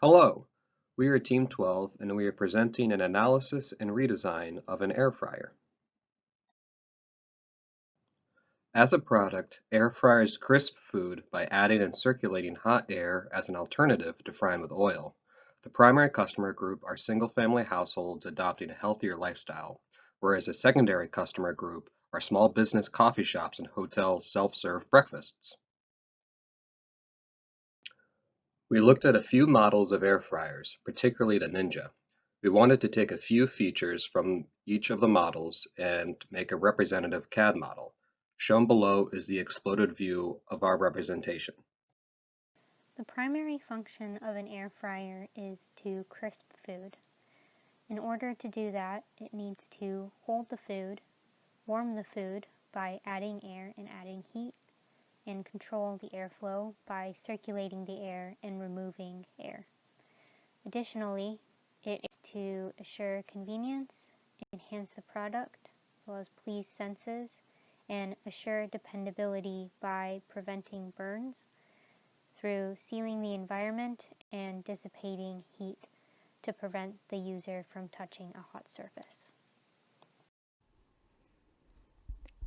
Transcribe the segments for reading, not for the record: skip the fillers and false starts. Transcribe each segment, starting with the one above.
Hello, we are Team 12 and we are presenting an analysis and redesign of an air fryer. As a product, air fryers crisp food by adding and circulating hot air as an alternative to frying with oil. The primary customer group are single-family households adopting a healthier lifestyle, whereas a secondary customer group are small business coffee shops and hotel self-serve breakfasts. We looked at a few models of air fryers, particularly the Ninja. We wanted to take a few features from each of the models and make a representative CAD model. Shown below is the exploded view of our representation. The primary function of an air fryer is to crisp food. In order to do that, it needs to hold the food, warm the food by adding air and adding heat, and control the airflow by circulating the air and removing air. Additionally, it is to assure convenience, enhance the product, as well as please senses, and assure dependability by preventing burns through sealing the environment and dissipating heat to prevent the user from touching a hot surface.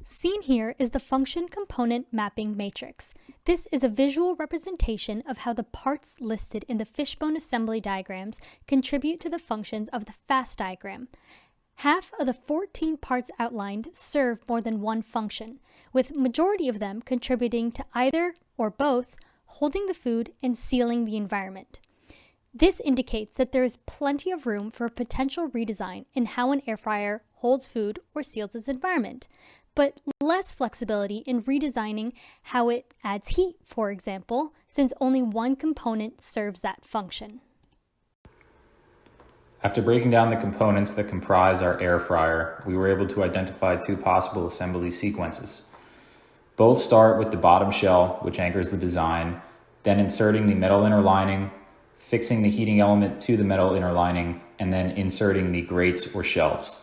Seen here is the function component mapping matrix. This is a visual representation of how the parts listed in the fishbone assembly diagrams contribute to the functions of the FAST diagram. Half of the 14 parts outlined serve more than one function, with majority of them contributing to either or both holding the food and sealing the environment. This indicates that there is plenty of room for a potential redesign in how an air fryer holds food or seals its environment, but less flexibility in redesigning how it adds heat, for example, since only one component serves that function. After breaking down the components that comprise our air fryer, we were able to identify two possible assembly sequences. Both start with the bottom shell, which anchors the design, then inserting the metal inner lining, fixing the heating element to the metal inner lining, and then inserting the grates or shelves.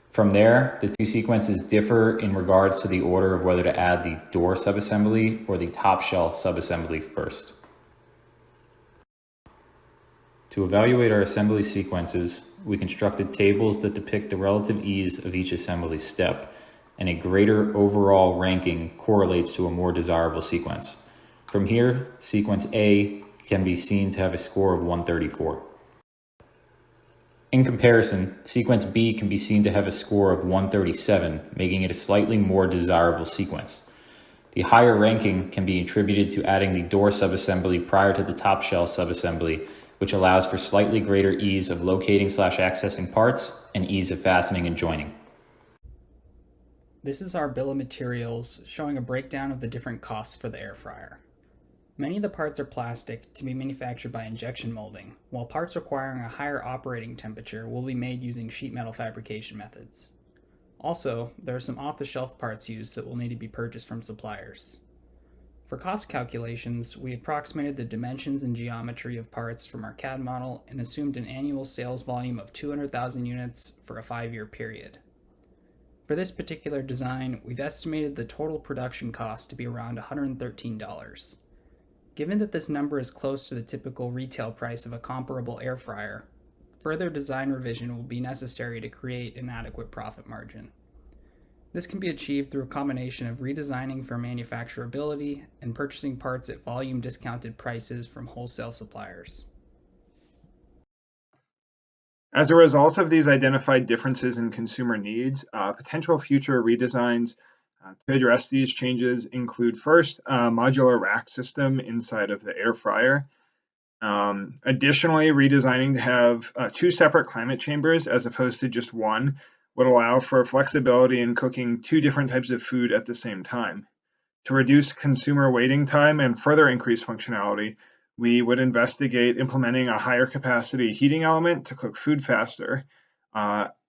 From there, the two sequences differ in regards to the order of whether to add the door subassembly or the top shell subassembly first. To evaluate our assembly sequences, we constructed tables that depict the relative ease of each assembly step, and a greater overall ranking correlates to a more desirable sequence. From here, sequence A can be seen to have a score of 134. In comparison, sequence B can be seen to have a score of 137, making it a slightly more desirable sequence. The higher ranking can be attributed to adding the door subassembly prior to the top shell subassembly, which allows for slightly greater ease of locating/accessing parts and ease of fastening and joining. This is our bill of materials showing a breakdown of the different costs for the air fryer. Many of the parts are plastic to be manufactured by injection molding, while parts requiring a higher operating temperature will be made using sheet metal fabrication methods. Also, there are some off-the-shelf parts used that will need to be purchased from suppliers. For cost calculations, we approximated the dimensions and geometry of parts from our CAD model and assumed an annual sales volume of 200,000 units for a 5-year period. For this particular design, we've estimated the total production cost to be around $113. Given that this number is close to the typical retail price of a comparable air fryer, further design revision will be necessary to create an adequate profit margin. This can be achieved through a combination of redesigning for manufacturability and purchasing parts at volume discounted prices from wholesale suppliers. As a result of these identified differences in consumer needs, potential future redesigns to address these changes include first, a modular rack system inside of the air fryer. Additionally, redesigning to have 2 separate climate chambers as opposed to just one would allow for flexibility in cooking 2 different types of food at the same time. To reduce consumer waiting time and further increase functionality, we would investigate implementing a higher capacity heating element to cook food faster,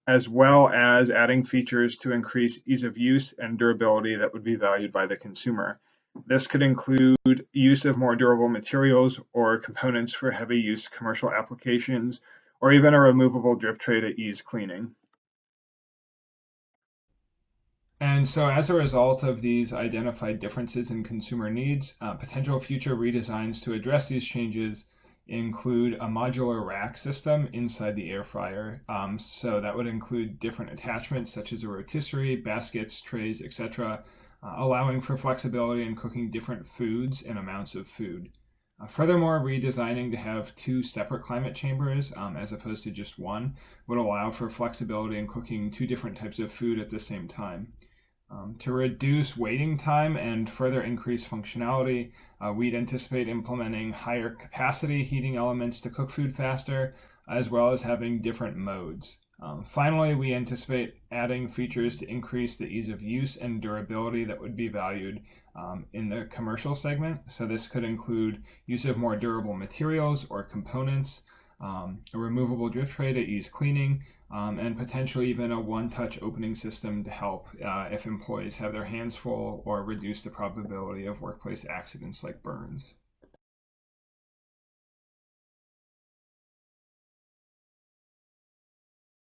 as well as adding features to increase ease of use and durability that would be valued by the consumer. This could include use of more durable materials or components for heavy use commercial applications, or even a removable drip tray to ease cleaning. And so as a result of these identified differences in consumer needs, potential future redesigns to address these changes include a modular rack system inside the air fryer. So that would include different attachments such as a rotisserie, baskets, trays, etc., allowing for flexibility in cooking different foods and amounts of food. Furthermore, redesigning to have 2 separate climate chambers as opposed to just one would allow for flexibility in cooking 2 different types of food at the same time. To reduce waiting time and further increase functionality, we'd anticipate implementing higher capacity heating elements to cook food faster, as well as having different modes. Finally, we anticipate adding features to increase the ease of use and durability that would be valued in the commercial segment. So this could include use of more durable materials or components, a removable drip tray to ease cleaning, and potentially even a one-touch opening system to help if employees have their hands full or reduce the probability of workplace accidents like burns.